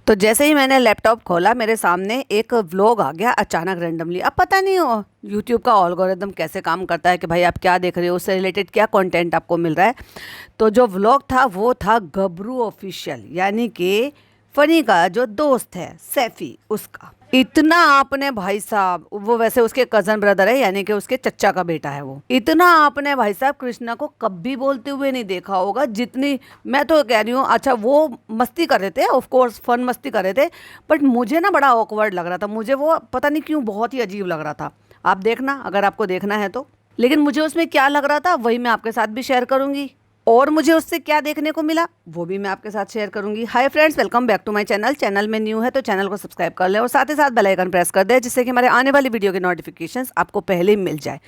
तो जैसे ही मैंने लैपटॉप खोला मेरे सामने एक व्लॉग आ गया अचानक रैंडमली। अब पता नहीं हो यूट्यूब का ऑल्गोरिदम कैसे काम करता है कि भाई आप क्या देख रहे हो, उससे रिलेटेड क्या कंटेंट आपको मिल रहा है। तो जो व्लॉग था वो था गबरू ऑफिशियल, यानी कि फनी का जो दोस्त है सैफी, उसका। इतना आपने भाई साहब, वो वैसे उसके कजन ब्रदर है, यानी कि उसके चचा का बेटा है वो। इतना आपने भाई साहब कृष्णा को कभी बोलते हुए नहीं देखा होगा जितनी मैं तो कह रही हूँ। अच्छा वो मस्ती कर रहे थे, ऑफ कोर्स फन मस्ती कर रहे थे, बट मुझे ना बड़ा ऑकवर्ड लग रहा था। मुझे वो पता नहीं क्यों बहुत ही अजीब लग रहा था। आप देखना अगर आपको देखना है तो। लेकिन मुझे उसमें क्या लग रहा था वही मैं आपके साथ भी शेयर करूंगी, और मुझे उससे क्या देखने को मिला वो भी मैं आपके साथ शेयर करूंगी। Hi friends, welcome back to my channel. Channel में न्यू है तो चैनल को सब्सक्राइब कर ले और साथ ही साथ बेल आइकन प्रेस कर दे, जिससे कि हमारे आने वाली वीडियो के नोटिफिकेशंस आपको पहले ही मिल जाए।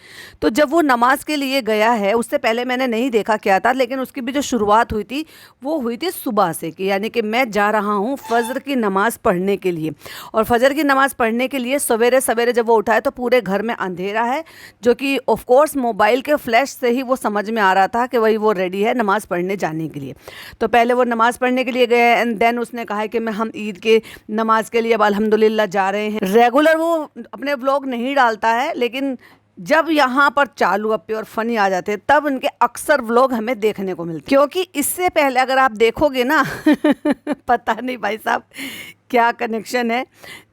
तो जब वो नमाज के लिए गया है, उससे पहले मैंने नहीं देखा क्या था, लेकिन उसकी भी जो शुरुआत हुई थी वो हुई थी सुबह से, कि यानी कि मैं जा रहा हूँ फजर की नमाज़ पढ़ने के लिए। और फजर की नमाज़ पढ़ने के लिए सवेरे सवेरे जब वो उठा है तो पूरे घर में अंधेरा है, जो कि ऑफकोर्स मोबाइल के फ्लैश से ही वो समझ में आ रहा था कि वही वो रेडी है नमाज़ पढ़ने जाने के लिए। तो पहले वो नमाज़ पढ़ने के लिए गए एंड देन उसने कहा है कि हम ईद के नमाज के लिए अब अल्हम्दुलिल्लाह जा रहे हैं। रेगुलर वो अपने व्लॉग नहीं डालता है, लेकिन जब यहाँ पर चालू अप्पी और फनी आ जाते हैं तब उनके अक्सर व्लॉग हमें देखने को मिलते, क्योंकि इससे पहले अगर आप देखोगे ना पता नहीं भाई साहब क्या कनेक्शन है।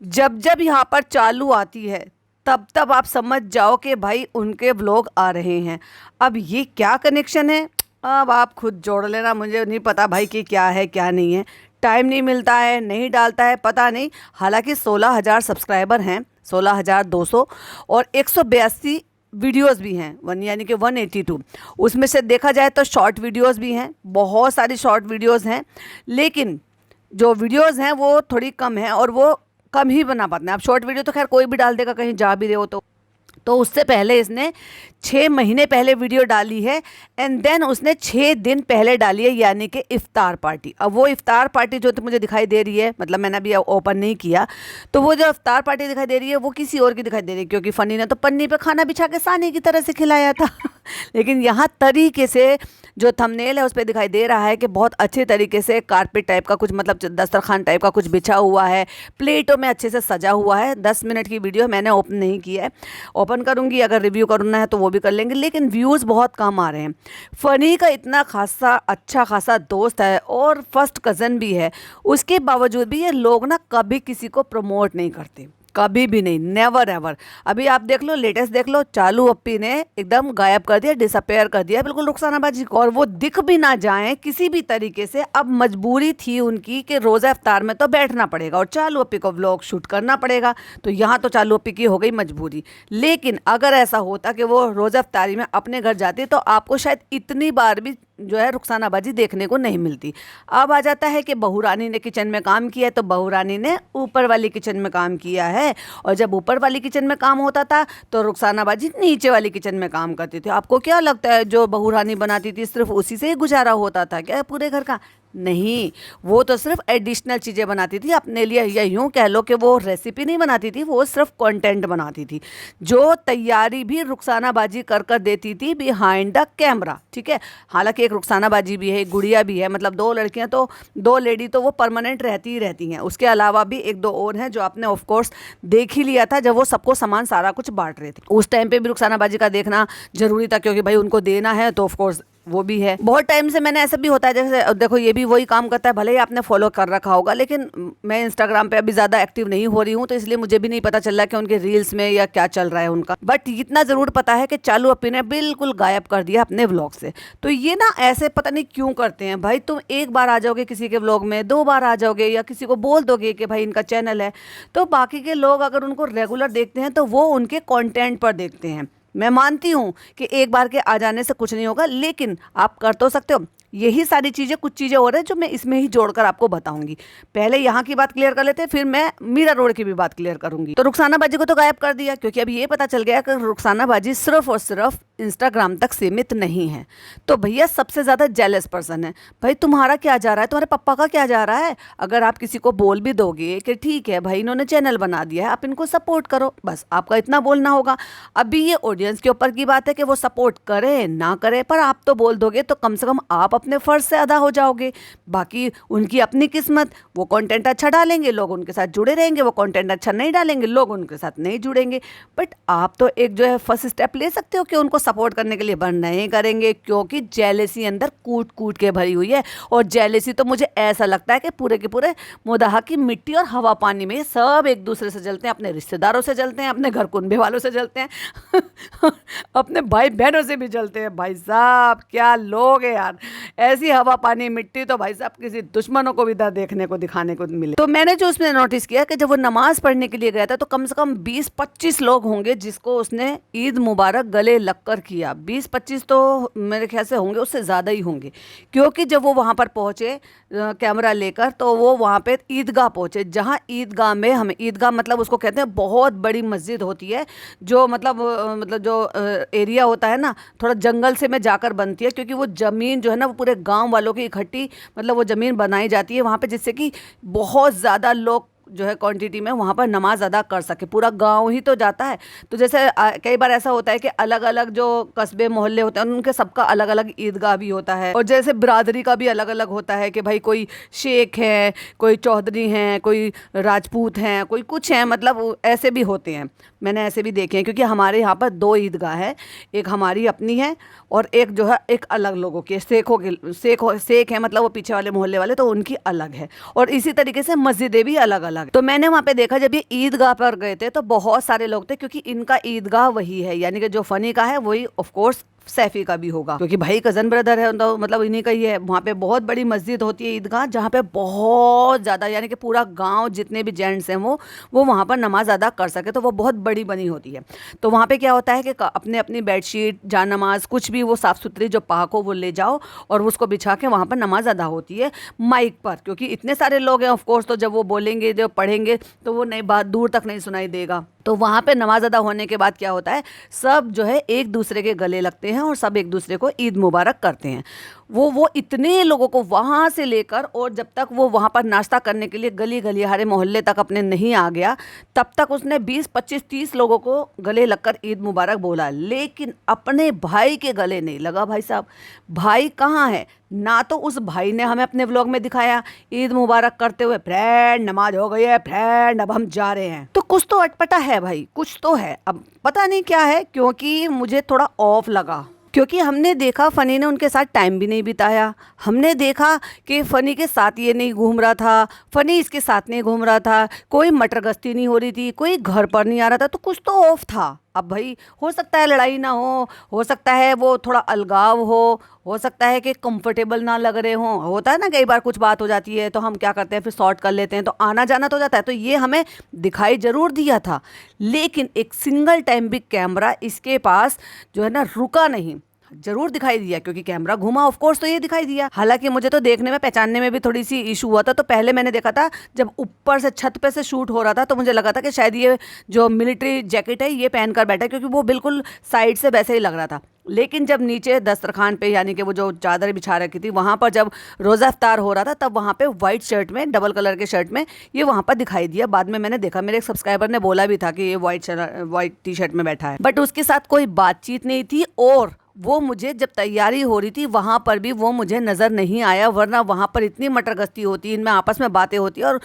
जब जब यहाँ पर चालू आती है तब तब आप समझ जाओ कि भाई उनके व्लॉग आ रहे हैं। अब ये क्या कनेक्शन है अब आप खुद जोड़ लेना, मुझे नहीं पता भाई कि क्या है क्या नहीं है। टाइम नहीं मिलता है, नहीं डालता है, पता नहीं। हालांकि 16,000 सब्सक्राइबर हैं, 16,200, और 182 वीडियोस भी हैं, यानी कि 182। उसमें से देखा जाए तो शॉर्ट वीडियोस भी हैं, बहुत सारी शॉर्ट वीडियोस हैं, लेकिन जो वीडियोस हैं वो थोड़ी कम है और वो कम ही बना पाते हैं। अब शॉर्ट वीडियो तो खैर कोई भी डाल देगा कहीं जा भी रहे हो तो उससे पहले इसने 6 महीने पहले वीडियो डाली है एंड देन उसने 6 दिन पहले डाली है, यानी कि इफ्तार पार्टी। अब वो इफ्तार पार्टी जो तो मुझे दिखाई दे रही है, मतलब मैंने अभी ओपन नहीं किया, तो वो जो इफ्तार पार्टी दिखाई दे रही है वो किसी और की दिखाई दे रही है, क्योंकि फनी ने तो पन्नी पे खाना बिछा के सानी की तरह से खिलाया था लेकिन यहाँ तरीके से जो थंबनेल है उस पर दिखाई दे रहा है कि बहुत अच्छे तरीके से कारपेट टाइप का कुछ, मतलब दस्तरखान टाइप का कुछ बिछा हुआ है, प्लेटों में अच्छे से सजा हुआ है। 10 मिनट की वीडियो मैंने ओपन नहीं किया है, ओपन करूंगी, अगर रिव्यू करना है तो वो भी कर लेंगे, लेकिन व्यूज़ बहुत कम आ रहे हैं। फ़नी का इतना खासा अच्छा खासा दोस्त है और फर्स्ट कज़न भी है, उसके बावजूद भी ये लोग ना कभी किसी को प्रमोट नहीं करते, कभी भी नहीं, नेवर एवर। अभी आप देख लो, लेटेस्ट देख लो, चालू अप्पी ने एकदम गायब कर दिया, डिसअपेयर कर दिया बिल्कुल रुखसाना बाजी को, और वो दिख भी ना जाए किसी भी तरीके से। अब मजबूरी थी उनकी कि रोज़ा इफ्तार में तो बैठना पड़ेगा और चालू अप्पी को व्लॉग शूट करना पड़ेगा, तो यहाँ तो चालू अप्पी की हो गई मजबूरी। लेकिन अगर ऐसा होता कि वो रोज़ा इफ्तारी में अपने घर जाती तो आपको शायद इतनी बार भी जो है रुखसानाबाजी देखने को नहीं मिलती। अब आ जाता है कि बहू रानी ने किचन में काम किया है, तो बहू रानी ने ऊपर वाली किचन में काम किया है, और जब ऊपर वाली किचन में काम होता था तो रुखसानाबाजी नीचे वाली किचन में काम करती थी। आपको क्या लगता है जो बहू रानी बनाती थी सिर्फ उसी से ही गुजारा होता था क्या पूरे घर का? नहीं, वो तो सिर्फ एडिशनल चीज़ें बनाती थी अपने लिए, या यूँ कह लो कि वो रेसिपी नहीं बनाती थी, वो सिर्फ कंटेंट बनाती थी। जो तैयारी भी रुखसानाबाजी कर कर देती थी बिहाइंड द कैमरा, ठीक है। हालांकि एक रुखसानाबाजी भी है, एक गुड़िया भी है, मतलब 2 लड़कियां तो, 2 लेडी तो वो परमानेंट रहती ही रहती हैं। उसके अलावा भी 1-2 और हैं जो आपने ऑफकोर्स देख ही लिया था जब वो सबको सामान सारा कुछ बांट रहे थे। उस टाइम पे भी रुखसानाबाजी का देखना जरूरी था, क्योंकि भाई उनको देना है, तो ऑफकोर्स वो भी है। बहुत टाइम से मैंने ऐसा भी होता है, जैसे देखो ये भी वही काम करता है, भले ही आपने फॉलो कर रखा होगा, लेकिन मैं इंस्टाग्राम पे अभी ज़्यादा एक्टिव नहीं हो रही हूँ, तो इसलिए मुझे भी नहीं पता चल रहा कि उनके रील्स में या क्या चल रहा है उनका। बट इतना ज़रूर पता है कि चालू अप्पी ने बिल्कुल गायब कर दिया अपने व्लॉग से। तो ये ना ऐसे पता नहीं क्यों करते हैं भाई। तुम एक बार आ जाओगे किसी के व्लॉग में, 2 बार आ जाओगे, या किसी को बोल दोगे कि भाई इनका चैनल है, तो बाकी के लोग अगर उनको रेगुलर देखते हैं तो वो उनके कॉन्टेंट पर देखते हैं। मैं मानती हूँ कि एक बार के आ जाने से कुछ नहीं होगा, लेकिन आप कर तो सकते हो। यही सारी चीज़ें, कुछ चीज़ें और हैं जो मैं इसमें ही जोड़कर आपको बताऊंगी। पहले यहाँ की बात क्लियर कर लेते हैं, फिर मैं मीरा रोड की भी बात क्लियर करूंगी। तो रुखसानाबाजी को तो गायब कर दिया, क्योंकि अब ये पता चल गया कि रुखसानाबाजी सिर्फ और सिर्फ इंस्टाग्राम तक सीमित नहीं है। तो भैया सबसे ज़्यादा जेलस पर्सन है, भाई तुम्हारा क्या जा रहा है, तुम्हारे पापा का क्या जा रहा है। अगर आप किसी को बोल भी दोगे कि ठीक है भाई इन्होंने चैनल बना दिया है, आप इनको सपोर्ट करो, बस आपका इतना बोलना होगा। अभी ये ऑडियंस के ऊपर की बात है कि वो सपोर्ट करे ना करे, पर आप तो बोल दोगे तो कम से कम आप अपने फ़र्ज से अदा हो जाओगे। बाकी उनकी अपनी किस्मत, वो कंटेंट अच्छा डालेंगे लोग उनके साथ जुड़े रहेंगे, वो कंटेंट अच्छा नहीं डालेंगे लोग उनके साथ नहीं जुड़ेंगे। बट आप तो एक जो है फर्स्ट स्टेप ले सकते हो कि उनको सपोर्ट करने के लिए, पर नहीं करेंगे क्योंकि जेलेसी अंदर कूट कूट के भरी हुई है। और जेलेसी तो मुझे ऐसा लगता है कि पूरे के पूरे मुदाहा की मिट्टी और हवा पानी में सब एक दूसरे से जलते हैं, अपने रिश्तेदारों से जलते हैं, अपने घर कुनबे वालों से जलते हैं अपने भाई बहनों से भी जलते हैं। भाई साहब क्या लोग हैं यार, ऐसी हवा पानी मिट्टी तो भाई साहब किसी दुश्मनों को भी देखने को दिखाने को मिले। तो मैंने जो उसमें नोटिस किया कि जब वो नमाज पढ़ने के लिए गया था तो कम से कम 20-25 लोग होंगे जिसको उसने ईद मुबारक गले लगकर किया। 20-25 तो मेरे ख्याल से होंगे, उससे ज़्यादा ही होंगे, क्योंकि जब वो वहाँ पर पहुँचे कैमरा लेकर तो वो वहाँ पे ईदगाह पहुँचे, जहाँ ईदगाह में हमें, ईदगाह मतलब उसको कहते हैं बहुत बड़ी मस्जिद होती है जो मतलब जो एरिया होता है ना, थोड़ा जंगल से में जाकर बनती है, क्योंकि वो ज़मीन जो है ना वो पूरे गांव वालों की इकट्ठी मतलब वो ज़मीन बनाई जाती है वहाँ पे, जिससे कि बहुत ज़्यादा लोग जो है क्वांटिटी में वहाँ पर नमाज अदा कर सके। पूरा गांव ही तो जाता है। तो जैसे कई बार ऐसा होता है कि अलग अलग जो कस्बे मोहल्ले होते हैं उनके सबका अलग अलग ईदगाह भी होता है, और जैसे बिरादरी का भी अलग अलग होता है कि भाई कोई शेख है, कोई चौधरी हैं, कोई राजपूत हैं, कोई कुछ हैं, मतलब ऐसे भी होते हैं। मैंने ऐसे भी देखे हैं, क्योंकि हमारे यहाँ पर 2 ईदगाह है, एक हमारी अपनी है और एक जो है एक अलग लोगों की, शेख है मतलब वो पीछे वाले मोहल्ले वाले, तो उनकी अलग है। और इसी तरीके से मस्जिदें भी अलग अलग। तो मैंने वहाँ पे देखा जब ये ईदगाह पर गए थे तो बहुत सारे लोग थे, क्योंकि इनका ईदगाह वही है, यानी कि जो फनी का है वही ऑफ कोर्स सैफी का भी होगा, क्योंकि भाई कज़न ब्रदर है तो मतलब इन्हीं का ही है। वहाँ पे बहुत बड़ी मस्जिद होती है ईदगाह, जहाँ पे बहुत ज़्यादा यानी कि पूरा गांव जितने भी जेंट्स हैं वो वहाँ पर नमाज अदा कर सके, तो वो बहुत बड़ी बनी होती है। तो वहाँ पे क्या होता है कि अपने अपनी बेडशीट, जान नमाज, कुछ भी वो साफ़ सुथरी जो पाक हो वो ले जाओ और उसको बिछा के वहाँ पर नमाज अदा होती है माइक पर, क्योंकि इतने सारे लोग हैं ऑफकोर्स, तो जब वो बोलेंगे जो पढ़ेंगे तो वो नई बात दूर तक नहीं सुनाई देगा। तो वहाँ पे नमाज अदा होने के बाद क्या होता है, सब जो है एक दूसरे के गले लगते हैं और सब एक दूसरे को ईद मुबारक करते हैं। वो इतने लोगों को वहाँ से लेकर, और जब तक वो वहाँ पर नाश्ता करने के लिए गली गलियारे मोहल्ले तक अपने नहीं आ गया, तब तक उसने 20-25-30 लोगों को गले लगकर ईद मुबारक बोला, लेकिन अपने भाई के गले नहीं लगा। भाई साहब, भाई कहाँ है? ना तो उस भाई ने हमें अपने व्लॉग में दिखाया ईद मुबारक करते हुए, फ्रेंड नमाज हो गई है फ्रेंड अब हम जा रहे हैं। तो कुछ तो अटपटा है भाई, कुछ तो है। अब पता नहीं क्या है, क्योंकि मुझे थोड़ा ऑफ लगा, क्योंकि हमने देखा फ़नी ने उनके साथ टाइम भी नहीं बिताया। हमने देखा कि फ़नी के साथ ये नहीं घूम रहा था, फ़नी इसके साथ नहीं घूम रहा था, कोई मटर गश्ती नहीं हो रही थी, कोई घर पर नहीं आ रहा था, तो कुछ तो ऑफ था। अब भाई हो सकता है लड़ाई ना हो सकता है वो थोड़ा अलगाव हो सकता है कि कंफर्टेबल ना लग रहे हों। होता है ना कई बार कुछ बात हो जाती है तो हम क्या करते हैं फिर सॉर्ट कर लेते हैं, तो आना जाना तो जाता है। तो ये हमें दिखाई ज़रूर दिया था, लेकिन एक सिंगल टाइम भी कैमरा इसके पास जो है ना रुका नहीं। जरूर दिखाई दिया क्योंकि कैमरा घुमा, ऑफ कोर्स, तो ये दिखाई दिया। हालांकि मुझे तो देखने में पहचानने में भी थोड़ी सी इशू हुआ था। तो पहले मैंने देखा था जब ऊपर से छत पे से शूट हो रहा था तो मुझे लगा था कि शायद ये जो मिलिट्री जैकेट है ये पहन कर बैठा है, क्योंकि वो बिल्कुल साइड से वैसे ही लग रहा था। लेकिन जब नीचे दस्तरखान पे यानी कि वो जो चादर बिछा रखी थी वहाँ पर जब रोज़ा इफ्तार हो रहा था तब वहाँ पे वाइट शर्ट में, डबल कलर के शर्ट में ये वहाँ पर दिखाई दिया। बाद में मैंने देखा, मेरे एक सब्सक्राइबर ने बोला भी था कि ये वाइट टी शर्ट में बैठा है, बट उसके साथ कोई बातचीत नहीं थी। और वो मुझे जब तैयारी हो रही थी वहाँ पर भी वो मुझे नज़र नहीं आया, वरना वहाँ पर इतनी मटर गश्ती होती, इनमें आपस में बातें होती और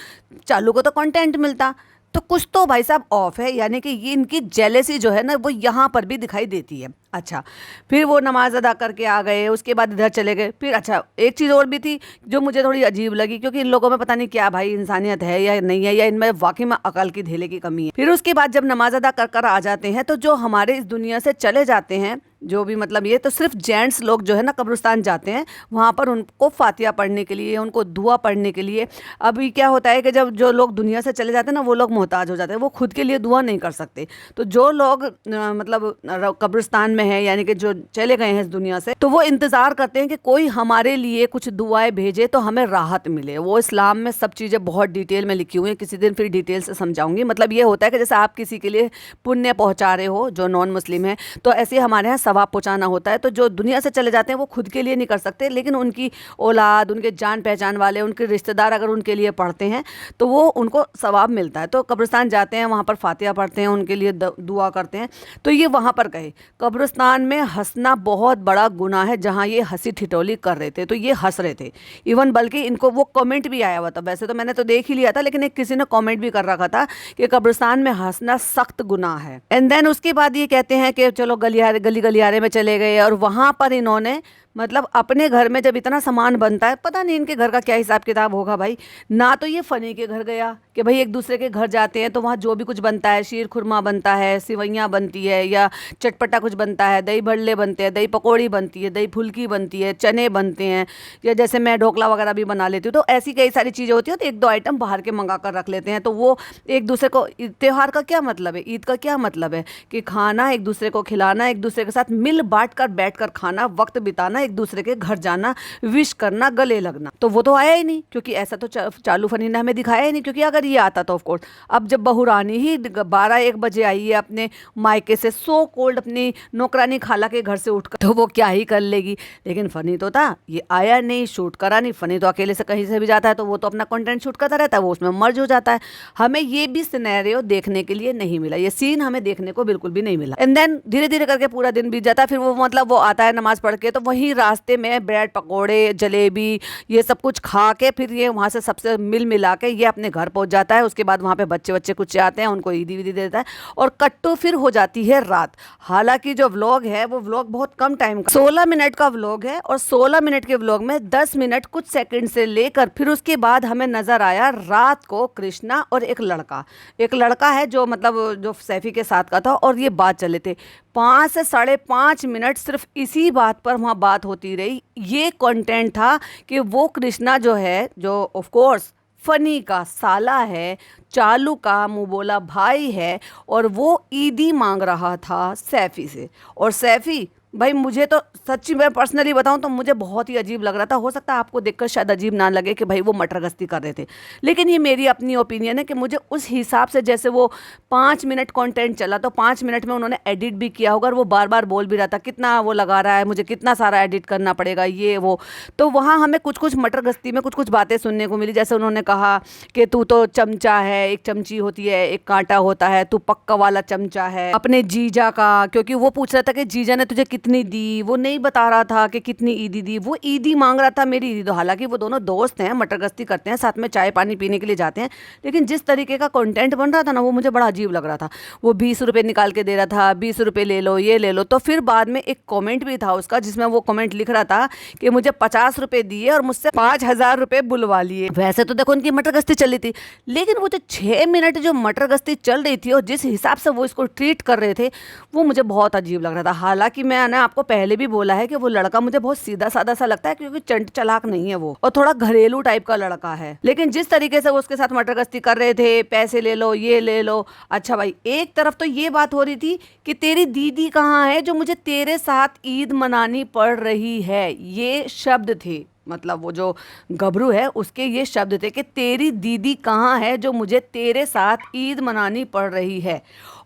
चालू को तो कंटेंट मिलता। तो कुछ तो भाई साहब ऑफ है, यानी कि ये इनकी जेलेसी जो है ना वो यहाँ पर भी दिखाई देती है। अच्छा, फिर वो नमाज अदा करके आ गए, उसके बाद इधर चले गए। फिर अच्छा एक चीज़ और भी थी जो मुझे थोड़ी अजीब लगी, क्योंकि इन लोगों में पता नहीं क्या भाई इंसानियत है या नहीं है, या इनमें वाकई में अकल की धेले की कमी है। फिर उसके बाद जब नमाज अदा कर कर आ जाते हैं तो जो हमारे इस दुनिया से चले जाते हैं, जो भी मतलब ये तो सिर्फ जेंट्स लोग जो है ना कब्रिस्तान जाते हैं वहाँ पर उनको फातिहा पढ़ने के लिए, उनको दुआ पढ़ने के लिए। अभी क्या होता है कि जब जो लोग दुनिया से चले जाते हैं ना वो लोग मोहताज हो जाते हैं, वो खुद के लिए दुआ नहीं कर सकते। तो जो लोग मतलब कब्रिस्तान में है, यानी कि जो चले गए हैं इस दुनिया से, तो वो इंतजार करते हैं कि कोई हमारे लिए कुछ दुआएं भेजे तो हमें राहत मिले। वो इस्लाम में सब चीज़ें बहुत डिटेल में लिखी हुई हैं, किसी दिन फिर डिटेल से समझाऊंगी। मतलब ये होता है कि जैसे आप किसी के लिए पुण्य पहुंचा रहे हो जो नॉन मुस्लिम है, तो ऐसे ही हमारे यहाँ सवाब पहुंचाना होता है। तो जो दुनिया से चले जाते हैं वो खुद के लिए नहीं कर सकते, लेकिन उनकी औलाद, उनके जान पहचान वाले, उनके रिश्तेदार अगर उनके लिए पढ़ते हैं तो वो उनको सवाब मिलता है। तो कब्रिस्तान जाते हैं, वहाँ पर फातिहा पढ़ते हैं, उनके लिए दुआ करते हैं। तो ये वहाँ पर गए। कब्रिस्तान में हंसना बहुत बड़ा गुनाह है, जहाँ ये हंसी ठिठोली कर रहे थे तो ये हंस रहे थे। इवन बल्कि इनको वो कमेंट भी आया हुआ था, वैसे तो मैंने तो देख ही लिया था, लेकिन एक किसी ने कमेंट भी कर रखा था कि कब्रिस्तान में हंसना सख्त गुनाह है। एंड देन उसके बाद ये कहते हैं कि चलो गली गलियारे में चले गए, और वहाँ पर इन्होंने मतलब अपने घर में जब इतना सामान बनता है, पता नहीं इनके घर का क्या हिसाब किताब होगा भाई। ना तो ये फ़नी के घर गया कि भाई एक दूसरे के घर जाते हैं तो वहाँ जो भी कुछ बनता है, शीर खुरमा बनता है, सिवैयाँ बनती है, या चटपटा कुछ बनता है, दही भल्ले बनते हैं, दही पकौड़ी बनती है, दही फुल्की बनती है, चने बनते हैं, या जैसे मैं ढोकला वगैरह भी बना लेती हूँ, तो ऐसी कई सारी चीज़ें होती हैं। तो एक दो आइटम बाहर के मंगा कर रख लेते हैं। तो वो एक दूसरे को, त्यौहार का क्या मतलब है, ईद का क्या मतलब है कि खाना, एक दूसरे को खिलाना, एक दूसरे के साथ मिल बांट कर बैठ कर खाना, वक्त बिताना, एक दूसरे के घर जाना, विश करना, गले लगना। तो वो तो आया ही नहीं, क्योंकि ऐसा तो चालू फनी ने हमें दिखाया ही नहीं। क्योंकि अगर ये आता तो ऑफ कोर्स, अब जब बहू रानी ही 12-1 बजे आई है अपने मायके से, सो कोल्ड अपनी नौकरानी खाला के घर से उठकर, तो वो क्या ही कर लेगी। लेकिन फनी तो था, ये आया नहीं, शूट करा नहीं। फनी तो अकेले से कहीं से भी जाता है तो वो तो अपना कंटेंट शूट करता रहता है, वो उसमें मर्ज हो जाता है। हमें ये भी सिनेरियो देखने के लिए नहीं मिला, ये सीन हमें देखने को बिल्कुल भी नहीं मिला। एंड देन धीरे धीरे करके पूरा दिन बीत जाता है। फिर वो मतलब वो आता है नमाज पढ़ के, तो वहीं रास्ते में ब्रेड पकौड़े, जलेबी, ये सब कुछ खा के फिर ये वहाँ से सबसे मिल मिला के ये अपने घर पहुँच जाता है। उसके बाद वहाँ पे बच्चे कुछ आते हैं, उनको ईदी विदी देता है, और कट्टू फिर हो जाती है रात। हालांकि जो व्लॉग है वो व्लॉग बहुत कम टाइम का, 16 मिनट का व्लॉग है, और 16 मिनट के व्लॉग में 10 मिनट कुछ सेकंड से लेकर फिर उसके बाद हमें नजर आया रात को कृष्णा और एक लड़का है जो मतलब जो सैफी के साथ का था, और ये बात चले थे 5 से 5.5 मिनट सिर्फ इसी बात पर वहाँ बात होती रही। ये कंटेंट था कि वो कृष्णा जो है, जो ऑफ कोर्स फनी का साला है, चालू का मुंह बोला भाई है, और वो ईदी मांग रहा था सैफी से। और सैफी भाई, मुझे तो सच्ची मैं पर्सनली बताऊं तो मुझे बहुत ही अजीब लग रहा था। हो सकता है आपको देखकर शायद अजीब ना लगे कि भाई वो मटर गश्ती कर रहे थे, लेकिन ये मेरी अपनी ओपिनियन है कि मुझे उस हिसाब से, जैसे वो 5 मिनट कंटेंट चला तो 5 मिनट में उन्होंने एडिट भी किया होगा, और वो बार बार बोल भी रहा था कितना वो लगा रहा है, मुझे कितना सारा एडिट करना पड़ेगा, ये वो। तो वहाँ हमें कुछ मटर गश्ती में कुछ बातें सुनने को मिली। जैसे उन्होंने कहा कि तू तो चमचा है, एक चमची होती है, एक कांटा होता है, तू पक्का वाला चमचा है अपने जीजा का। क्योंकि वो पूछ रहा था कि जीजा ने तुझे कितनी दी, वो नहीं बता रहा था कि कितनी ईदी दी, वो ईदी मांग रहा था, मेरी ईदी दो। हालांकि वो दोनों दोस्त हैं, मटर गश्ती करते हैं, साथ में चाय पानी पीने के लिए जाते हैं, लेकिन जिस तरीके का कंटेंट बन रहा था ना, वो मुझे बड़ा अजीब लग रहा था। वो 20 रुपये निकाल के दे रहा था, 20 रुपये ले लो, ये ले लो। तो फिर बाद में एक कॉमेंट भी था उसका, जिसमें वो कॉमेंट लिख रहा था कि मुझे 50 रुपये दिए और मुझसे 5,000 रुपये बुलवा लिए। वैसे तो देखो उनकी मटर गश्ती चल रही थी, लेकिन वो जो 6 मिनट जो मटर गश्ती चल रही थी और जिस हिसाब से वो इसको ट्रीट कर रहे थे, वो मुझे बहुत अजीब लग रहा था। हालांकि मैंने आपको पहले भी बोला है कि वो लड़का मुझे बहुत सीधा साधा सा लगता है, क्योंकि चंट चालाक नहीं है वो, और थोड़ा घरेलू टाइप का लड़का है। लेकिन जिस तरीके से वो उसके साथ मटर गश्ती कर रहे थे, पैसे ले लो, ये ले लो। अच्छा भाई, एक तरफ तो ये बात हो रही थी कि तेरी दीदी कहाँ है जो मुझे तेरे साथ ईद मनानी पड़ रही है, ये शब्द थे। मतलब वो जो गबरू है उसके ये शब्द थे कि तेरी दीदी कहाँ है जो मुझे तेरे साथ ईद मनानी पड़ रही है।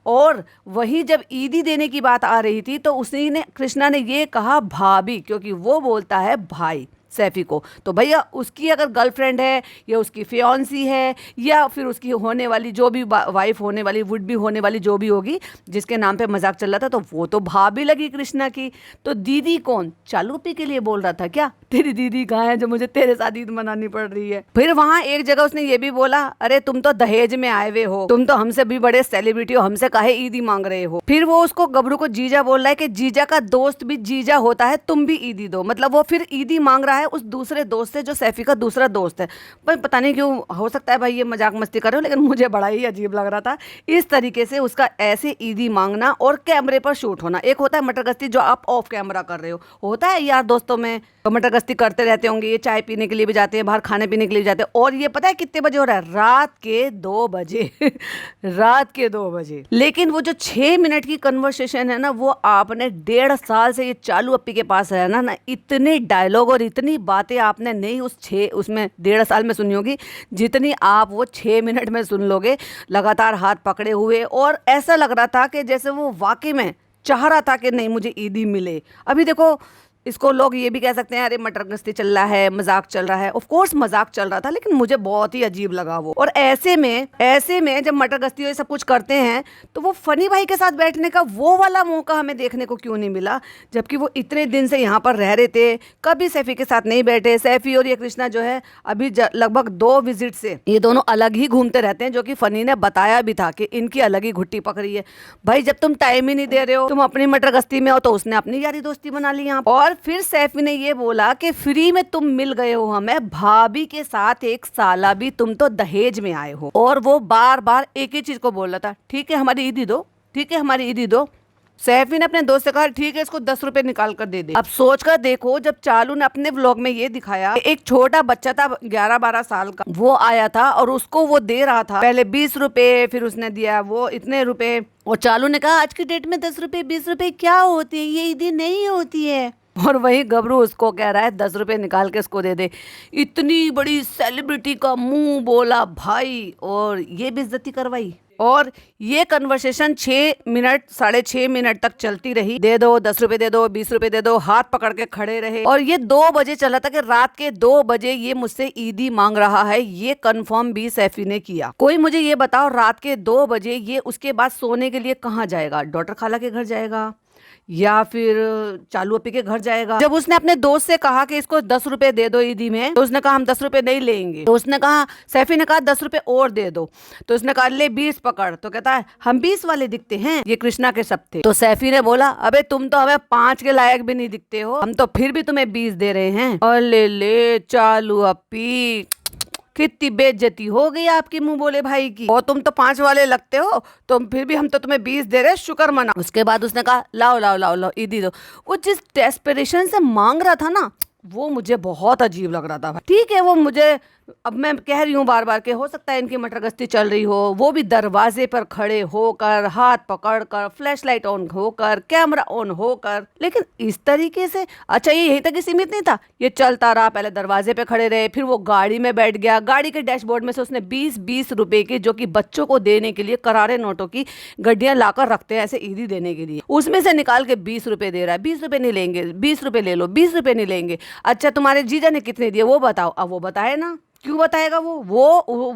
और वही जब ईदी देने की बात आ रही थी तो उसी ने, कृष्णा ने ये कहा भाभी, क्योंकि वो बोलता है भाई सैफी को। तो भैया उसकी अगर गर्लफ्रेंड है, या उसकी फियांसी है, या फिर उसकी होने वाली जो भी वाइफ होने वाली, वुड भी होने वाली जो भी होगी, जिसके नाम पे मजाक चल रहा था, तो वो तो भाभी लगी कृष्णा की। तो दीदी कौन, चालूपी के लिए बोल रहा था क्या, तेरी दीदी कहाँ है जो मुझे तेरे साथ ईद मनानी पड़ रही है। फिर वहाँ एक जगह उसने ये भी बोला, अरे तुम तो दहेज में आए हुए हो, तुम तो हमसे भी बड़े सेलिब्रिटी हो, हमसे काहे ईदी मांग रहे हो। फिर वो उसको गबरू को जीजा बोल रहा है कि जीजा का दोस्त भी जीजा होता है, तुम भी ईदी दो। मतलब वो फिर ईदी मांग रहा है है उस दूसरे दोस्त से जो सैफी का दूसरा दोस्त है। पर पता नहीं क्यों, हो सकता है भाई ये मजाक मस्ती कर रहे हो, लेकिन मुझे बड़ा ही अजीब लग रहा था इस तरीके से उसका ऐसे ईदी मांगना और कैमरे पर शूट होना। एक होता है मटर गश्ती जो आप ऑफ कैमरा कर रहे हो, होता है यार दोस्तों में तो मटर गश्ती करते रहते होंगे, ये चाय पीने के लिए भी जाते हैं, बाहर खाने पीने के लिए जाते हैं, और ये पता है कितने बजे हो रहा है, रात के 2 बजे रात के 2 बजे। लेकिन वो जो 6 मिनट की कन्वर्सेशन है ना, वो आपने 1.5 साल से ये चालू अप्पी के पास रहना ना, इतने डायलॉग और इतनी बातें आपने नहीं उसमें 1.5 साल में सुनी होगी जितनी आप वो 6 मिनट में सुन लोगे, लगातार हाथ पकड़े हुए। और ऐसा लग रहा था कि जैसे वो वाकई में चाह रहा था कि नहीं मुझे ईदी मिले। अभी देखो, इसको लोग ये भी कह सकते हैं अरे मटर गश्ती चल रहा है, मजाक चल रहा है। ऑफ कोर्स मजाक चल रहा था, लेकिन मुझे बहुत ही अजीब लगा वो। और ऐसे में जब मटर गश्ती ये सब कुछ करते हैं तो वो फनी भाई के साथ बैठने का वो वाला मौका हमें देखने को क्यों नहीं मिला, जबकि वो इतने दिन से यहाँ पर रह रहे थे, कभी सैफी के साथ नहीं बैठे। सैफी और ये कृष्णा जो है अभी लगभग 2 विजिट से ये दोनों अलग ही घूमते रहते हैं, जो कि फनी ने बताया भी था कि इनकी अलग ही घुट्टी पकड़ी है। भाई जब तुम टाइम ही नहीं दे रहे हो, तुम अपनी मटर गश्ती में हो, तो उसने अपनी यारी दोस्ती बना ली यहाँ। और फिर सैफी ने ये बोला कि फ्री में तुम मिल गए हो हमें, भाभी के साथ 1 साल भी, तुम तो दहेज में आए हो। और वो बार बार एक ही चीज को बोल रहा था, ठीक है हमारी ईदी दो, ठीक है हमारी ईदी दो। सैफी ने अपने दोस्त से कहा ठीक है इसको 10 रुपए निकाल कर दे दे। अब सोच कर देखो, जब चालू ने अपने व्लॉग में ये दिखाया, एक छोटा बच्चा था 11-12 साल का, वो आया था और उसको वो दे रहा था पहले 20 रुपए, फिर उसने दिया वो इतने रुपए, और चालू ने कहा आज की डेट में 10 रुपए 20 रुपए क्या होती है, ये ईदी नहीं होती है। और वही गबरू उसको कह रहा है 10 रुपए निकाल के इसको दे दे। इतनी बड़ी सेलिब्रिटी का मुंह बोला भाई, और ये बेइज्जती करवाई। और ये कन्वर्सेशन 6 मिनट 6.5 मिनट तक चलती रही। दे दो 10 रुपए, दे दो 20 रुपए, दे दो, हाथ पकड़ के खड़े रहे। और ये 2 बजे चला था कि रात के 2 बजे ये मुझसे ईदी मांग रहा है, ये कंफर्म भी सैफी ने किया। कोई मुझे ये बताओ रात के 2 बजे ये उसके बाद सोने के लिए कहाँ जाएगा? डॉक्टर खाला के घर जाएगा या फिर चालू अप्पी के घर जाएगा? जब उसने अपने दोस्त से कहा कि इसको 10 रुपए दे दो ईदी में, तो उसने कहा हम 10 रुपए नहीं लेंगे। तो उसने कहा, सैफी ने कहा 10 रुपए और दे दो। तो उसने कहा ले 20 पकड़। तो कहता है हम 20 वाले दिखते हैं, ये कृष्णा के सब थे। तो सैफी ने बोला अबे तुम तो हमें 5 के लायक भी नहीं दिखते हो, हम तो फिर भी तुम्हें 20 दे रहे हैं। और ले चालू अप्पी, कितनी बेइज्जती हो गई आपकी मुंह बोले भाई की। और तुम तो 5 वाले लगते हो, तुम फिर भी हम तो तुम्हें 20 दे रहे, शुक्र मना। उसके बाद उसने कहा लाओ लाओ लाओ लाओ ईदी दो। वो जिस डेस्परेशन से मांग रहा था ना, वो मुझे बहुत अजीब लग रहा था। ठीक है, वो मुझे, अब मैं कह रही हूँ बार बार के हो सकता है इनकी मटर गश्ती चल रही हो, वो भी दरवाजे पर खड़े होकर, हाथ पकड़कर, फ्लैश लाइट ऑन होकर, कैमरा ऑन होकर, लेकिन इस तरीके से। अच्छा ये यहीं तक ही सीमित नहीं था, ये चलता रहा, पहले दरवाजे पे खड़े रहे, फिर वो गाड़ी में बैठ गया, गाड़ी के डैशबोर्ड में से उसने 20-20 रुपए की, जो कि बच्चों को देने के लिए करारे नोटों की गड्डियां लाकर रखते हैं ऐसे ईदी देने के लिए, उसमें से निकाल के 20 रुपए दे रहा है। 20 रुपए नहीं लेंगे, 20 रुपए ले लो, 20 रुपए नहीं लेंगे। अच्छा तुम्हारे जीजा ने कितने दिए वो बताओ। अब वो बताए ना, क्यों बताएगा? वो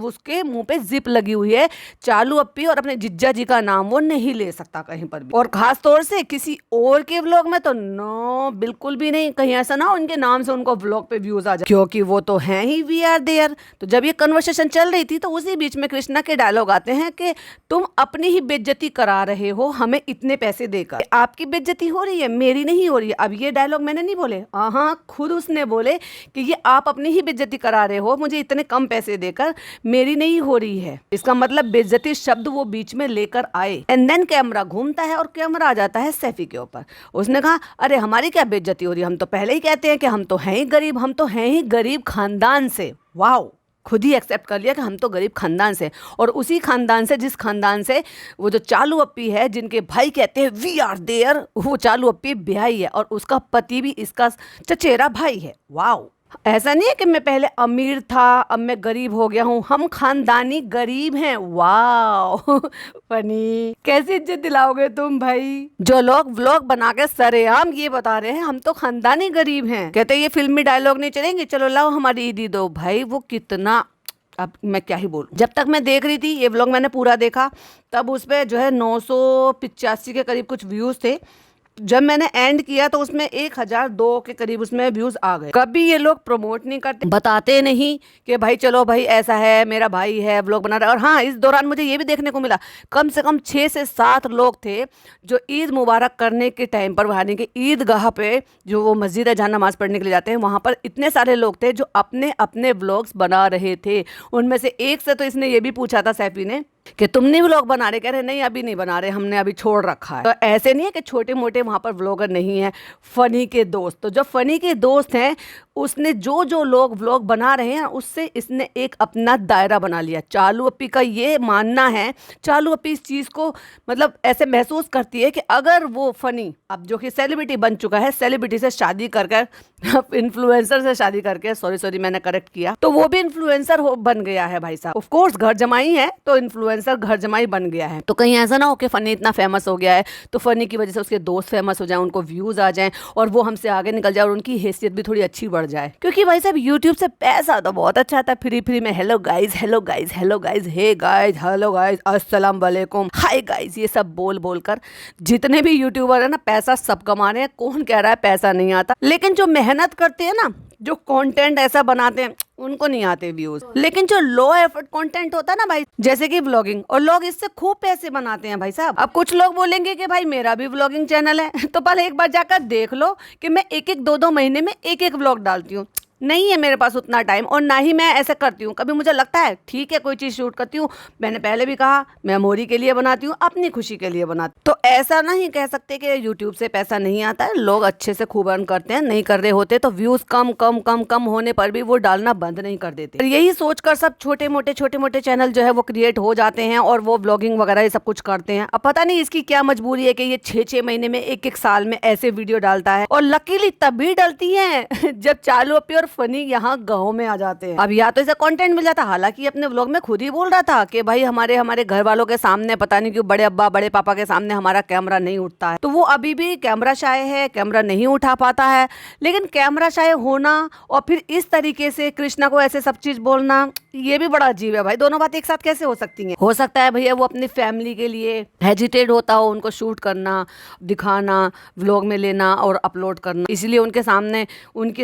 उसके मुंह पे जिप लगी हुई है। चालू अप्पी और अपने जिज्जा जी का नाम वो नहीं ले सकता कहीं पर भी, और खास तौर से किसी और के व्लॉग में तो नो, बिल्कुल भी नहीं। कहीं ऐसा ना उनके नाम से उनको व्लॉग पे व्यूज आ जाए, क्योंकि वो तो हैं ही वी आर देयर। तो जब ये कन्वर्सेशन चल रही थी तो उसी बीच में कृष्णा के डायलॉग आते हैं कि तुम अपनी ही बेइज्जती करा रहे हो हमें इतने पैसे देकर, आपकी बेइज्जती हो रही है, मेरी नहीं हो रही है। अब ये डायलॉग मैंने नहीं बोले, हाँ खुद उसने बोले कि ये आप अपनी ही बेइज्जती करा रहे हो, मुझे इतने कम पैसे देकर, मेरी नहीं हो रही है। इसका मतलब बेइज्जती शब्द वो बीच में लेकर आए। एंड देन कैमरा घूमता है और कैमरा आ जाता है सैफी के ऊपर। उसने कहा अरे हमारी क्या बेइज्जती हो रही है, हम तो पहले ही कहते हैं कि हम तो हैं ही गरीब, हम तो हैं ही गरीब खानदान से। वाओ, खुद ही एक्सेप्ट कर लिया कि हम तो गरीब खानदान से, और उसी खानदान से जिस खानदान से वो जो चालू अप्पी है, जिनके भाई कहते हैं वी आर देयर, वो चालू अप्पी ब्याही है और उसका पति भी इसका चचेरा भाई है। वाओ, ऐसा नहीं है कि मैं पहले अमीर था अब मैं गरीब हो गया हूँ, हम खानदानी गरीब हैं। वाओ फनी, कैसी इज्जत दिलाओगे तुम भाई। जो लोग व्लॉग बना के सरेआम ये बता रहे हैं हम तो खानदानी गरीब हैं, कहते ये फिल्मी डायलॉग नहीं चलेंगे, चलो लाओ हमारी ईदी दो। भाई वो कितना, अब मैं क्या ही बोलूं। जब तक मैं देख रही थी ये व्लॉग, मैंने पूरा देखा, तब उस पर जो है 985 के करीब कुछ व्यूज थे। जब मैंने एंड किया तो उसमें 1002 के करीब उसमें व्यूज आ गए। कभी ये लोग प्रमोट नहीं करते, बताते नहीं कि भाई चलो भाई ऐसा है, मेरा भाई है व्लॉग बना रहा है। और हाँ, इस दौरान मुझे ये भी देखने को मिला, कम से कम 6 से 7 लोग थे जो ईद मुबारक करने के टाइम पर, यानी कि ईदगाह पे जो वो मस्जिद है जहाँ नमाज पढ़ने के लिए जाते हैं, वहाँ पर इतने सारे लोग थे जो अपने अपने व्लॉग्स बना रहे थे। उनमें से एक से तो इसने ये भी पूछा था सैफी ने कि तुम नहीं व्लॉग बना रहे? कह रहे नहीं अभी नहीं बना रहे, हमने अभी छोड़ रखा है। तो ऐसे नहीं है कि छोटे मोटे वहाँ पर व्लॉगर नहीं है, फनी के दोस्त। तो जो फनी के दोस्त हैं उसने जो जो लोग व्लॉग बना रहे हैं उससे इसने एक अपना दायरा बना लिया। चालू अप्पी का ये मानना है, चालू अप्पी इस चीज़ को मतलब ऐसे महसूस करती है कि अगर वो फनी अब जो कि सेलिब्रिटी बन चुका है, सेलिब्रिटी से शादी कर इन्फ्लुएंसर से शादी करके, सॉरी मैंने करेक्ट किया, तो वो भी इन्फ्लुएंसर बन गया है भाई साहब। ऑफ कोर्स घर जमाई है तो इन्फ्लुएंसर घर जमाई बन गया है। तो कहीं ऐसा ना हो कि फनी इतना फेमस हो गया है तो फनी की वजह से उसके दोस्त फेमस हो जाए, उनको व्यूज आ जाएं और वो हमसे आगे निकल जाए और उनकी हैसियत भी थोड़ी अच्छी बढ़ जाए। क्योंकि भाई साहब यूट्यूब से पैसा तो बहुत अच्छा आता है, फ्री में hello guys, hello guys, hello guys, hey guys, hello guys, अस्सलाम वालेकुम, हाय गाइज, ये सब बोल बोल कर जितने भी यूट्यूबर है ना पैसा सब कमा रहे हैं। कौन कह रहा है पैसा नहीं आता? लेकिन जो मेहनत करते हैं ना, जो कंटेंट ऐसा बनाते हैं, उनको नहीं आते व्यूज। लेकिन जो लो एफर्ट कंटेंट होता है ना भाई, जैसे कि व्लॉगिंग, और लोग इससे खूब पैसे बनाते हैं भाई साहब। अब कुछ लोग बोलेंगे कि भाई मेरा भी व्लॉगिंग चैनल है, तो पहले एक बार जाकर देख लो कि मैं एक दो महीने में एक व्लॉग डालती हूँ। नहीं है मेरे पास उतना टाइम, और ना ही मैं ऐसे करती हूँ। कभी मुझे लगता है ठीक है कोई चीज़ शूट करती हूँ, मैंने पहले भी कहा मेमोरी के लिए बनाती हूँ, अपनी खुशी के लिए बनाती हूँ। तो ऐसा नहीं कह सकते कि यूट्यूब से पैसा नहीं आता है, लोग अच्छे से खूब अर्न करते हैं। नहीं कर रहे होते तो व्यूज कम कम कम कम होने पर भी वो डालना बंद नहीं कर देते। यही सोचकर सब छोटे मोटे चैनल जो है वो क्रिएट हो जाते हैं और वो ब्लॉगिंग वगैरह ये सब कुछ करते हैं। अब पता नहीं इसकी क्या मजबूरी है कि ये 6 महीने में एक साल में ऐसे वीडियो डालता है, और लकीली तभी डलती है जब चालू अप्पी और फनी यहाँ गाँव में आ जाते हैं। अब या तो इसे कंटेंट मिल जाता, हालांकि अपने व्लॉग में खुद ही बोल रहा था कि भाई हमारे घर वालों के सामने पता नहीं क्यों, बड़े अब्बा बड़े पापा के सामने हमारा कैमरा नहीं उठता है। तो वो अभी भी कैमरा शाय है, कैमरा नहीं उठा पाता है। लेकिन कैमरा शाय होना और फिर इस तरीके से कृष्णा को ऐसे सब चीज बोलना, ये भी बड़ा अजीब है भाई। दोनों बातें एक साथ कैसे हो सकती हैं? हो सकता है भैया वो अपनी फैमिली के लिए हेजिटेट होता हो, उनको शूट करना, दिखाना, व्लॉग में लेना और अपलोड करना, इसलिए उनके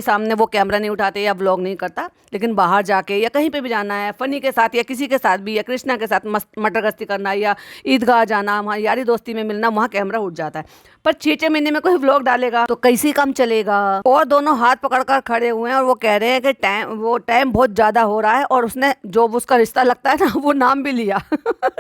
सामने वो कैमरा नहीं उठाते या व्लॉग नहीं करता। लेकिन बाहर जाके या कहीं पे भी जाना है, फनी के साथ या किसी के साथ भी, या कृष्णा के साथ मटर गश्ती करना या ईदगाह जाना, वहाँ यारी दोस्ती में मिलना, वहाँ कैमरा उठ जाता है। पर 6 महीने में कोई व्लॉग डालेगा तो कैसे काम चलेगा? और दोनों हाथ पकड़कर खड़े हुए हैं और वो कह रहे हैं कि टाइम बहुत ज्यादा हो रहा है, और उसने जो उसका रिश्ता लगता है ना वो नाम भी लिया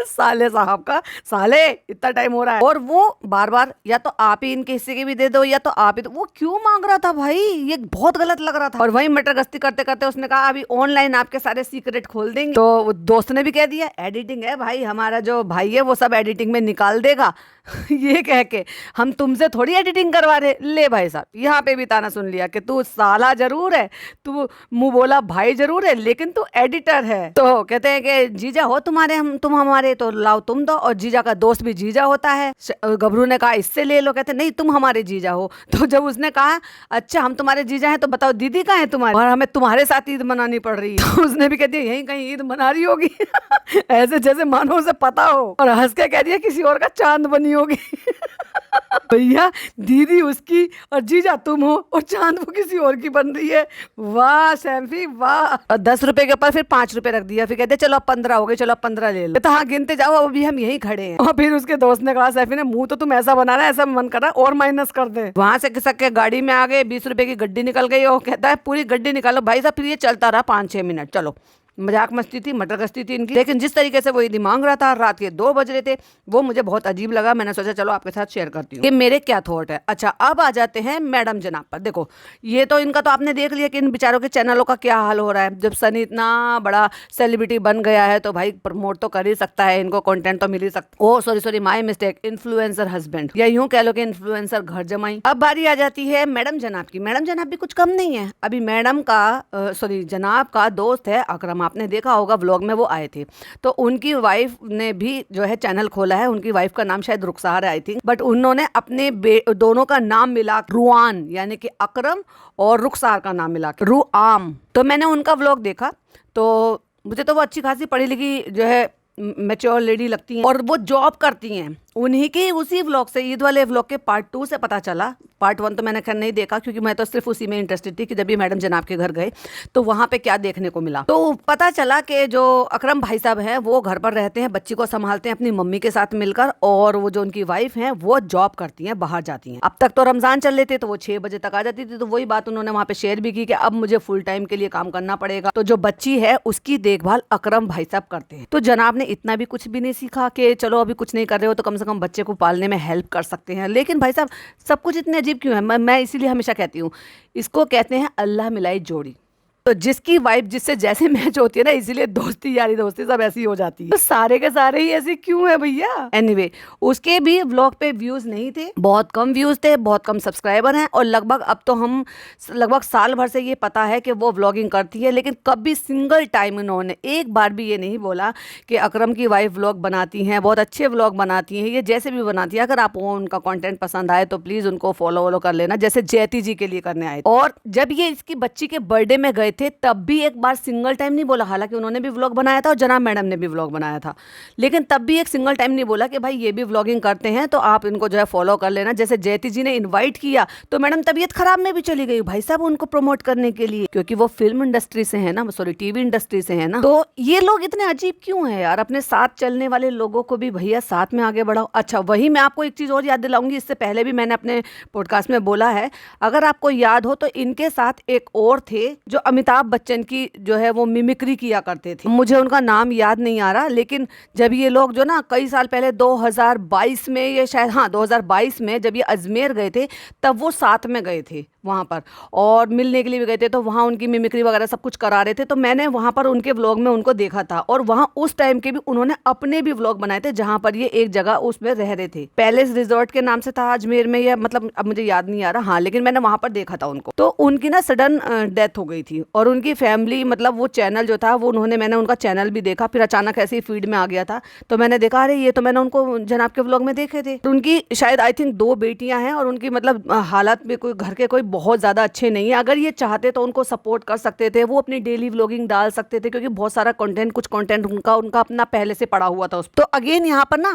साले साहब का, साले इतना टाइम हो रहा है। और वो बार बार या तो आप ही इनके हिस्से की भी दे दो या तो आप ही, तो वो क्यों मांग रहा था भाई? ये बहुत गलत लग रहा था। और वही मटर गश्ती करते करते उसने कहा अभी ऑनलाइन आपके सारे सीक्रेट खोल देंगे। तो दोस्त ने भी कह दिया एडिटिंग है भाई, हमारा जो भाई है वो सब एडिटिंग में निकाल देगा ये कह के हम तुमसे थोड़ी एडिटिंग करवा रहे। ले भाई साहब, यहाँ पे भी ताना सुन लिया कि तू साला जरूर है, तू मुंह बोला भाई जरूर है, लेकिन तू एडिटर है। तो कहते हैं कि जीजा हो तुम्हारे, तुम हमारे, तो लाओ तुम दो। और जीजा का दोस्त भी जीजा होता है। गबरू ने कहा इससे ले लो, कहते नहीं तुम हमारे जीजा हो। तो जब उसने कहा अच्छा हम तुम्हारे जीजा हैं तो बताओ दीदी कहाँ है तुम्हारी, और हमें तुम्हारे साथ ईद मनानी पड़ रही है, तो उसने भी कह दिया यही कहीं ईद मना रही होगी ऐसे जैसे मानो उसे पता हो, और हंस के कह दिया किसी और का चांद बनी होगी भैया दीदी उसकी और जीजा तुम हो और चांद वो किसी और की बन रही है। वाह सैम्फी वाह। और 10 रुपए के ऊपर फिर 5 रुपए रख दिया, फिर कहते चलो अब 15 हो गए, चलो अब 15 ले लो। तो हाँ गिनते जाओ, अभी हम यही खड़े हैं। और फिर उसके दोस्त ने कहा सैफी ने, मुंह तो तुम ऐसा बना रहा है, ऐसा मन कर रहा है और माइनस कर दे। वहां से खिसक के गाड़ी में आ गए, 20 रुपए की गड्डी निकल गई। और कहता है पूरी गड्डी निकालो भाई साहब। फिर ये चलता रहा 5-6 मिनट। चलो मजाक मस्ती थी, मटर गश्ती थी इनकी, लेकिन जिस तरीके से वो ईदी मांग रहा था, रात के 2 बज रहे थे, वो मुझे बहुत अजीब लगा। मैंने सोचा चलो आपके साथ शेयर करती हूँ कि मेरे क्या थॉट है। अच्छा अब आ जाते हैं मैडम जनाब पर। देखो ये तो इनका तो आपने देख लिया कि इन बेचारों के चैनलों का क्या हाल हो रहा है। जब सनी इतना बड़ा सेलिब्रिटी बन गया है तो भाई प्रमोट तो कर ही सकता है, इनको कंटेंट तो मिल ही सकता। Oh sorry my mistake, influencer husband, या यूं कह लो कि इन्फ्लुएंसर घर जमाई। अब बारी आ जाती है मैडम जनाब की। मैडम जनाब भी कुछ कम नहीं है। अभी मैडम का जनाब का दोस्त है अकरम, आपने देखा होगा व्लॉग में वो आए थे। तो उनकी वाइफ ने भी जो है चैनल खोला है। उनकी वाइफ का नाम शायद रुखसार है आई थिंक, बट उन्होंने अपने दोनों का नाम मिला रुआन, यानी कि अकरम, और रुखसार का नाम मिला के रुआम। तो मैंने उनका व्लॉग देखा तो मुझे तो वो अच्छी खासी पढ़ी लिखी जो है मैच्योर लेडी लगती हैं, और वो जॉब करती हैं। उन्हीं के उसी व्लॉग से, ईद वाले व्लॉग के पार्ट 2 से पता चला। पार्ट 1 तो मैंने खैर नहीं देखा, क्योंकि मैं तो सिर्फ उसी में इंटरेस्टेड थी कि जब ये मैडम जनाब के घर गए तो वहाँ पे क्या देखने को मिला। तो पता चला कि जो अकरम भाई साहब हैं वो घर पर रहते हैं, बच्ची को संभालते हैं अपनी मम्मी के साथ मिलकर, और वो जो उनकी वाइफ हैं वो जॉब करती हैं, बाहर जाती हैं। अब तक तो रमजान चल रहे थे तो वो 6 बजे तक आ जाती थी। तो वही बात उन्होंने वहाँ पे शेयर भी की कि अब मुझे फुल टाइम के लिए काम करना पड़ेगा, तो जो बच्ची है उसकी देखभाल अकरम भाई साहब करते हैं। तो जनाब ने इतना भी कुछ भी नहीं सीखा कि चलो अभी कुछ नहीं कर रहे हो तो कम से कम बच्चे को पालने में हेल्प कर सकते हैं। लेकिन भाई साहब सब कुछ इतने अजीब क्यों है? मैं इसीलिए हमेशा कहती हूँ, इसको कहते हैं अल्लाह मिलाई जोड़ी। तो जिसकी वाइफ जिससे जैसे मैच होती है ना, इसीलिए दोस्ती यारी दोस्ती सब ऐसी हो जाती है। तो सारे के सारे ही ऐसे क्यों है भैया? एनीवे, उसके भी व्लॉग पे व्यूज नहीं थे, बहुत कम व्यूज थे, बहुत कम सब्सक्राइबर हैं, और लगभग अब तो हम लगभग साल भर से ये पता है कि वो व्लॉगिंग करती है। लेकिन कभी सिंगल टाइम उन्होंने एक बार भी ये नहीं बोला कि अकरम की वाइफ व्लॉग बनाती हैं, बहुत अच्छे व्लॉग बनाती हैं, ये जैसे भी बनाती है। अगर आपको उनका कॉन्टेंट पसंद आए तो प्लीज उनको फॉलो वॉलो कर लेना, जैसे जयती जी के लिए करने आए। और जब ये इसकी बच्ची के बर्थडे में गए थे तब भी एक बार सिंगल टाइम नहीं बोला, हालांकि उन्होंने भी व्लॉग बनाया था और जनाब मैडम ने भी व्लॉग बनाया था, लेकिन तब भी एक सिंगल टाइम नहीं बोला कि भाई ये भी व्लॉगिंग करते हैं तो आप इनको जो है फॉलो कर लेना। जैसे जयती जी ने इनवाइट किया तो मैडम तबीयत खराब में भी चली गई भाई साहब उनको प्रमोट करने के लिए, क्योंकि वो फिल्म इंडस्ट्री से है ना, सॉरी टीवी इंडस्ट्री से है ना। तो ये लोग इतने अजीब क्यों है यार? अपने साथ चलने वाले लोगों को भी भैया साथ में आगे बढ़ाओ। अच्छा, वही मैं आपको एक चीज और याद दिलाऊंगी, इससे पहले भी मैंने अपने पॉडकास्ट में बोला है, अगर आपको याद हो तो इनके साथ एक और थे जो अमिताभ बच्चन की जो है वो मिमिक्री किया करते थे। मुझे उनका नाम याद नहीं आ रहा, लेकिन जब ये लोग जो ना कई साल पहले 2022 में, ये शायद हाँ 2022 में जब ये अजमेर गए थे तब वो साथ में गए थे वहाँ पर, और मिलने के लिए भी गए थे, तो वहाँ उनकी मिमिक्री वगैरह सब कुछ करा रहे थे। तो मैंने वहाँ पर उनके व्लॉग में उनको देखा था, और वहाँ उस टाइम के भी उन्होंने अपने भी व्लॉग बनाए थे जहाँ पर ये एक जगह उसमें रह रहे थे, पैलेस रिजॉर्ट के नाम से था अजमेर में, या मतलब अब मुझे याद नहीं आ रहा, हाँ लेकिन मैंने वहाँ पर देखा था उनको। तो उनकी ना सडन डेथ हो गई थी, और उनकी फैमिली मतलब वो चैनल जो था वो मैंने उनका चैनल भी देखा, फिर अचानक ऐसे ही फीड में आ गया था, तो मैंने देखा अरे ये तो मैंने उनको जनाब के व्लॉग में देखे थे। तो उनकी शायद आई थिंक 2 बेटियां हैं, और उनकी मतलब हालात भी कोई घर के कोई बहुत ज्यादा अच्छे नहीं है। अगर ये चाहते तो उनको सपोर्ट कर सकते थे, वो अपनी डेली व्लॉगिंग डाल सकते थे, क्योंकि बहुत सारा कंटेंट, कुछ कंटेंट उनका अपना पहले से पड़ा हुआ था उस। तो अगेन यहाँ पर ना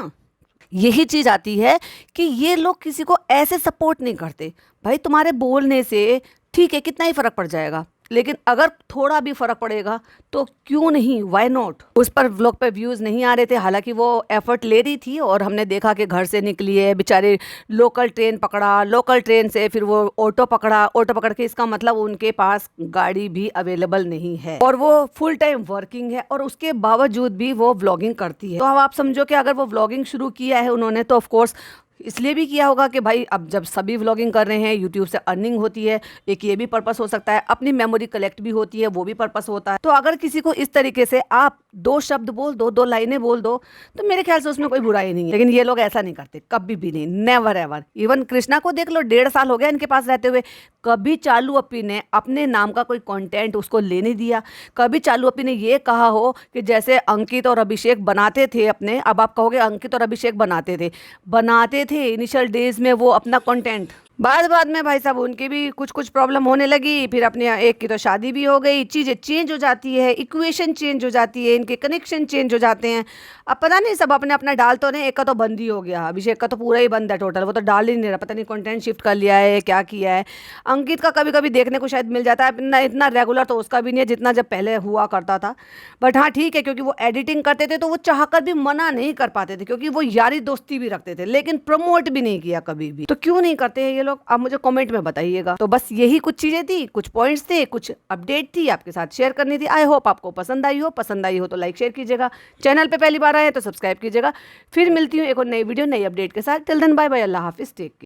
यही चीज आती है कि ये लोग किसी को ऐसे सपोर्ट नहीं करते। भाई तुम्हारे बोलने से ठीक है कितना ही फर्क पड़ जाएगा, लेकिन अगर थोड़ा भी फर्क पड़ेगा तो क्यों नहीं, वाई नॉट। उस पर व्लॉग पे व्यूज नहीं आ रहे थे, हालांकि वो एफर्ट ले रही थी, और हमने देखा कि घर से निकली है बेचारे, लोकल ट्रेन पकड़ा, लोकल ट्रेन से फिर वो ऑटो पकड़ा, ऑटो पकड़ के, इसका मतलब उनके पास गाड़ी भी अवेलेबल नहीं है, और वो फुल टाइम वर्किंग है, और उसके बावजूद भी वो व्लॉगिंग करती है। तो अब आप समझो कि अगर वो व्लॉगिंग शुरू किया है उन्होंने तो ऑफकोर्स इसलिए भी किया होगा कि भाई अब जब सभी व्लॉगिंग कर रहे हैं, यूट्यूब से अर्निंग होती है, एक ये भी पर्पस हो सकता है, अपनी मेमोरी कलेक्ट भी होती है, वो भी पर्पस होता है। तो अगर किसी को इस तरीके से आप 2 शब्द बोल दो, 2 लाइनें बोल दो, तो मेरे ख्याल से उसमें कोई बुराई नहीं है। लेकिन ये लोग ऐसा नहीं करते, कभी भी नहीं, नेवर एवर। इवन कृष्णा को देख लो, 1.5 साल हो गया इनके पास रहते हुए, कभी चालू अपी ने अपने नाम का कोई कंटेंट उसको लेने दिया, कभी चालू अपी ने ये कहा हो कि जैसे अंकित और अभिषेक बनाते थे अपने, अब आप कहोगे अंकित और अभिषेक बनाते थे इनिशियल डेज में वो अपना कंटेंट, बाद में भाई साहब उनकी भी कुछ प्रॉब्लम होने लगी, फिर अपने एक की तो शादी भी हो गई, चीज़ें चेंज हो जाती है, इक्वेशन चेंज हो जाती है, इनके कनेक्शन चेंज हो जाते हैं। अब पता नहीं सब अपने अपना डाल तो नहीं, एक का तो बंद ही हो गया, अभिषेक का तो पूरा ही बंद है टोटल, वो तो डाल ही नहीं रहा, पता नहीं कंटेंट शिफ्ट कर लिया है क्या किया है। अंकित का कभी कभी देखने को शायद मिल जाता है, इतना रेगुलर तो उसका भी नहीं है जितना जब पहले हुआ करता था। बट हाँ ठीक है, क्योंकि वो एडिटिंग करते थे तो वो चाहकर भी मना नहीं कर पाते थे, क्योंकि वो यारी दोस्ती भी रखते थे, लेकिन प्रमोट भी नहीं किया कभी भी। तो क्यों नहीं करते हैं ये लोग, आप मुझे कमेंट में बताइएगा। तो बस यही कुछ चीजें थी, कुछ पॉइंट्स थे, कुछ अपडेट थी, आपके साथ शेयर करनी थी। आई होप आपको पसंद आई हो तो लाइक शेयर कीजिएगा, चैनल पे पहली बार आए तो सब्सक्राइब कीजिएगा। फिर मिलती हूँ एक और नई वीडियो, नई अपडेट के साथ। टिल देन बाय बाय, अल्लाह हाफिज, टेक केयर।